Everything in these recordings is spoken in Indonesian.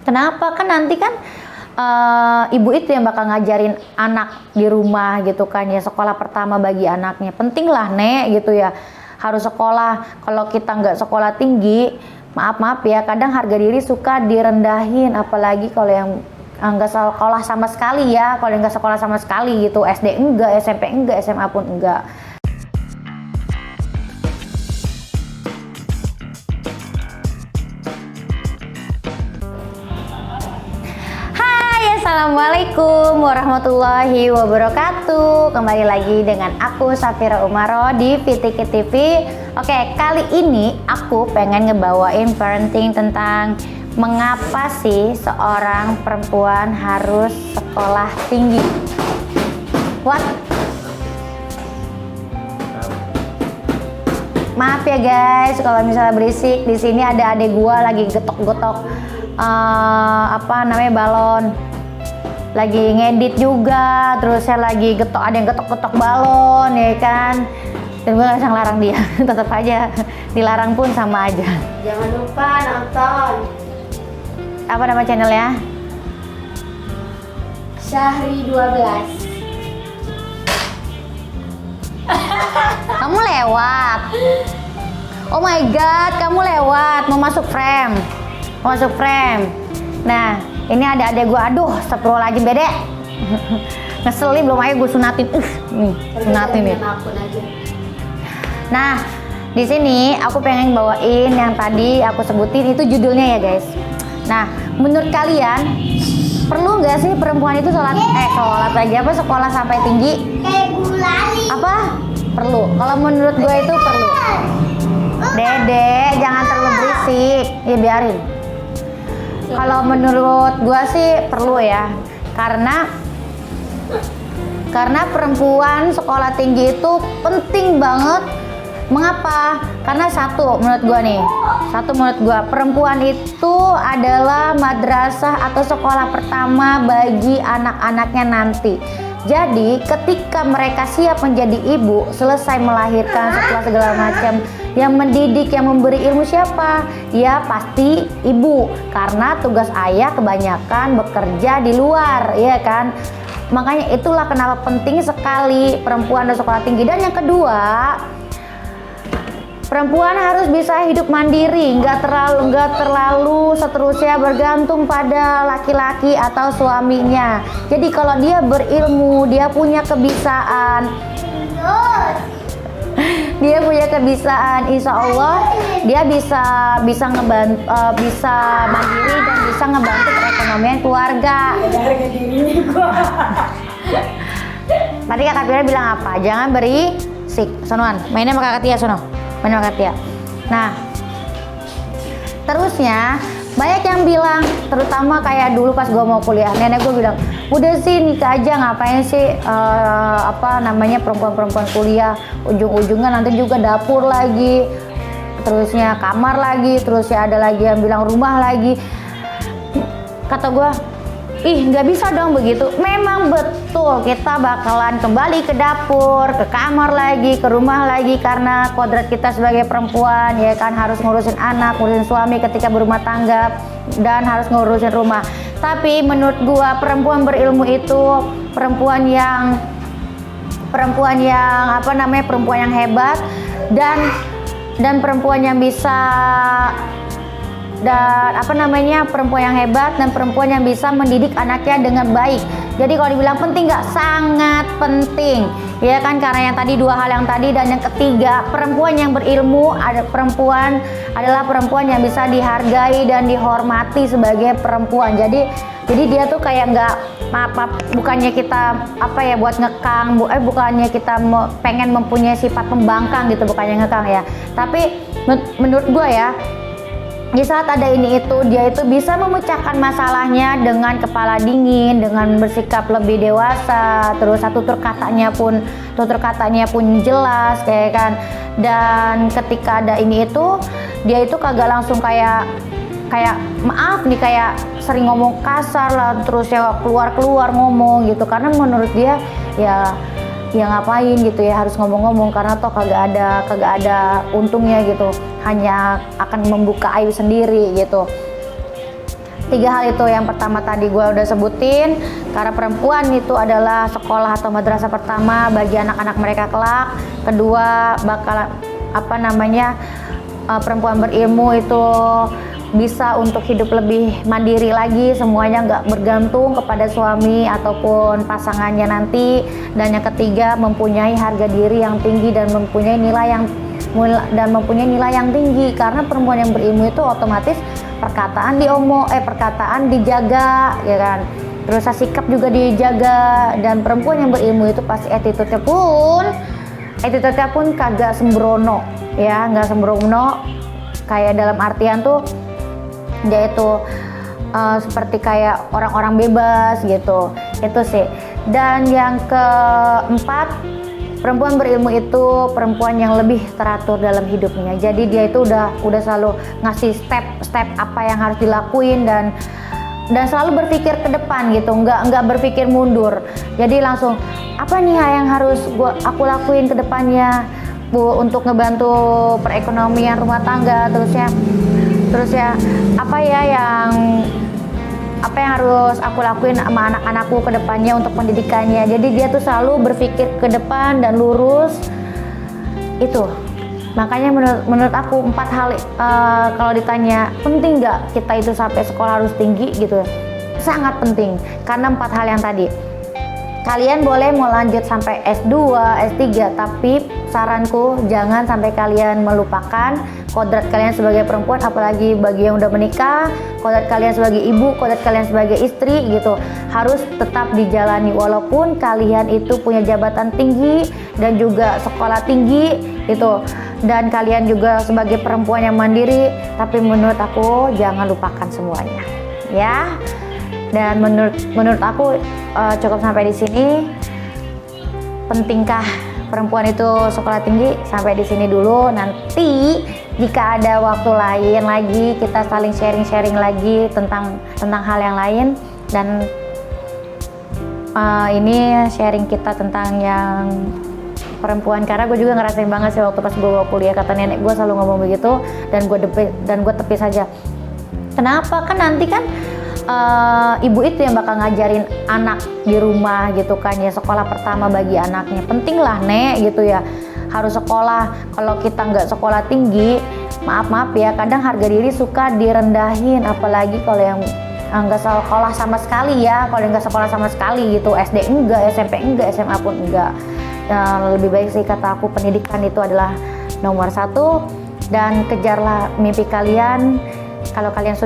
Kenapa? Kan nanti kan ibu itu yang bakal ngajarin anak di rumah gitu kan ya, sekolah pertama bagi anaknya. Penting lah Nek gitu ya, harus sekolah. Kalau kita nggak sekolah tinggi, maaf ya, kadang harga diri suka direndahin, apalagi kalau yang nggak sekolah sama sekali ya. Kalau nggak sekolah sama sekali gitu, SD enggak, SMP enggak, SMA pun enggak. Assalamualaikum warahmatullahi wabarakatuh. Kembali lagi dengan aku Safira Umaro di Fitiki TV. Oke, kali ini aku pengen ngebawain parenting tentang mengapa sih seorang perempuan harus sekolah tinggi. What? Maaf ya guys kalau misalnya berisik. Di sini ada adek gua lagi getok-getok balon. Lagi ngedit juga, terus saya lagi getok, ada yang getok-getok balon ya kan, dan gue langsung larang dia. Tetap aja dilarang pun sama aja. Jangan lupa nonton. Apa nama channelnya? Syahri 12. Kamu lewat. Oh my god, kamu lewat, mau masuk frame. Mau masuk frame. Nah, ini ada adek gue, aduh, astagfirullahaladzim bede. Ngeselin, belum aja gue sunatin. Nih, sunatin nih. Nah, di sini aku pengen bawain yang tadi aku sebutin, itu judulnya ya guys. Nah, menurut kalian perlu nggak sih perempuan itu sholat lagi apa sekolah sampai tinggi? Apa? Perlu. Kalau menurut gue itu perlu. Dede, jangan terlalu berisik. Ya biarin. Kalau menurut gua sih perlu ya, karena perempuan sekolah tinggi itu penting banget. Mengapa? Karena satu menurut gua perempuan itu adalah madrasah atau sekolah pertama bagi anak-anaknya nanti. Jadi ketika mereka siap menjadi ibu, selesai melahirkan setelah segala macam, yang mendidik, yang memberi ilmu siapa? Ya pasti ibu, karena tugas ayah kebanyakan bekerja di luar, ya kan? Makanya itulah kenapa penting sekali perempuan di sekolah tinggi. Dan yang kedua, perempuan harus bisa hidup mandiri, nggak terlalu seterusnya bergantung pada laki-laki atau suaminya. Jadi kalau dia berilmu, dia punya kebisaan, insya Allah dia bisa ngebantu, bisa mandiri dan bisa ngebantu perekonomian keluarga. Tadi Kakak Tia bilang apa? Jangan berisik, sonoan. Mainnya sama Kakak Tia, sono. Main sama Kakak Tia. Nah, terusnya banyak yang bilang, terutama kayak dulu pas gue mau kuliah, nenek gue bilang, udah sih nikah aja, ngapain sih perempuan-perempuan kuliah, ujung-ujungnya nanti juga dapur lagi, terusnya kamar lagi, terusnya ada lagi yang bilang rumah lagi. Kata gue, nggak bisa dong begitu. Memang betul kita bakalan kembali ke dapur, ke kamar lagi, ke rumah lagi, karena kodrat kita sebagai perempuan ya kan, harus ngurusin anak, ngurusin suami ketika berumah tangga, dan harus ngurusin rumah. Tapi menurut gua perempuan berilmu itu perempuan yang hebat, dan perempuan yang bisa perempuan yang bisa mendidik anaknya dengan baik. Jadi kalau dibilang penting nggak, sangat penting ya kan, karena yang tadi dua hal yang tadi, dan yang ketiga perempuan yang berilmu adalah perempuan yang bisa dihargai dan dihormati sebagai perempuan. Jadi dia tuh kayak nggak bukannya kita buat ngekang, bukannya kita pengen mempunyai sifat pembangkang gitu, bukannya ngekang ya, tapi menurut gue ya, di saat ada ini itu, dia itu bisa memecahkan masalahnya dengan kepala dingin, dengan bersikap lebih dewasa, terus tutur katanya pun jelas kayak kan. Dan ketika ada ini itu, dia itu kagak langsung kayak maaf nih, kayak sering ngomong kasar lah, terus ya keluar ngomong gitu, karena menurut dia ya ngapain gitu ya harus ngomong-ngomong, karena toh kagak ada untungnya gitu, hanya akan membuka aib sendiri gitu. 3 hal itu. Yang pertama tadi gue udah sebutin, karena perempuan itu adalah sekolah atau madrasah pertama bagi anak-anak mereka kelak. Kedua, bakal perempuan berilmu itu bisa untuk hidup lebih mandiri lagi, semuanya nggak bergantung kepada suami ataupun pasangannya nanti. Dan yang ketiga, mempunyai harga diri yang tinggi dan mempunyai nilai yang tinggi, karena perempuan yang berilmu itu otomatis perkataan dijaga, ya kan, terus sikap juga dijaga. Dan perempuan yang berilmu itu pasti attitude-nya pun kagak sembrono, ya, nggak sembrono kayak dalam artian tuh dia itu seperti kayak orang-orang bebas gitu, itu sih. Dan yang keempat, perempuan berilmu itu perempuan yang lebih teratur dalam hidupnya. Jadi dia itu udah selalu ngasih step apa yang harus dilakuin dan selalu berpikir ke depan gitu, nggak berpikir mundur. Jadi langsung apa nih yang harus aku lakuin ke depannya, Bu, untuk ngebantu perekonomian rumah tangga, terus ya apa yang harus aku lakuin sama anak-anakku ke depannya untuk pendidikannya. Jadi dia tuh selalu berpikir ke depan dan lurus itu. Makanya menurut aku 4 hal kalau ditanya penting nggak kita itu sampai sekolah harus tinggi gitu, sangat penting. Karena 4 hal yang tadi, kalian boleh mau lanjut sampai S2, S3, tapi saranku jangan sampai kalian melupakan kodrat kalian sebagai perempuan, apalagi bagi yang udah menikah, kodrat kalian sebagai ibu, kodrat kalian sebagai istri gitu, harus tetap dijalani walaupun kalian itu punya jabatan tinggi dan juga sekolah tinggi gitu, dan kalian juga sebagai perempuan yang mandiri, tapi menurut aku jangan lupakan semuanya, ya. Dan menurut aku cukup sampai di sini. Pentingkah perempuan itu sekolah tinggi? Sampai di sini dulu. Nanti jika ada waktu lain lagi kita saling sharing lagi tentang hal yang lain. Dan ini sharing kita tentang yang perempuan, karena gue juga ngerasain banget sih waktu pas gue kuliah, kata nenek gue selalu ngomong begitu, dan gue tepis aja. Kenapa? Kan nanti kan ibu itu yang bakal ngajarin anak di rumah gitu kan, ya, sekolah pertama bagi anaknya. Penting lah, Nek, gitu ya, harus sekolah. Kalau kita nggak sekolah tinggi, maaf ya, kadang harga diri suka direndahin, apalagi kalau yang nggak sekolah sama sekali, ya. Kalau nggak sekolah sama sekali gitu, SD enggak, SMP enggak, SMA pun enggak. Lebih baik sih kata aku, pendidikan itu adalah nomor 1, dan kejarlah mimpi kalian. Kalau kalian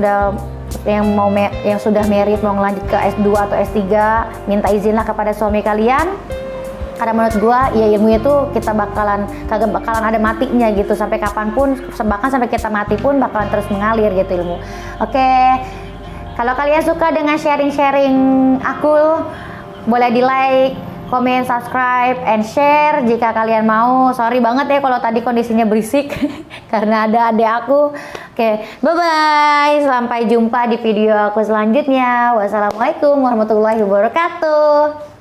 yang sudah married mau ngelanjut ke S2 atau S3, minta izinlah kepada suami kalian, karena menurut gua ya ilmu itu kita kagak bakalan ada matinya gitu, sampai kapanpun, bahkan sampai kita mati pun bakalan terus mengalir gitu ilmu. Oke, kalau kalian suka dengan sharing aku, boleh di like, komen, subscribe, and share jika kalian mau. Sorry banget ya kalau tadi kondisinya berisik karena ada adik aku. Oke, bye-bye. Sampai jumpa di video aku selanjutnya. Wassalamualaikum warahmatullahi wabarakatuh.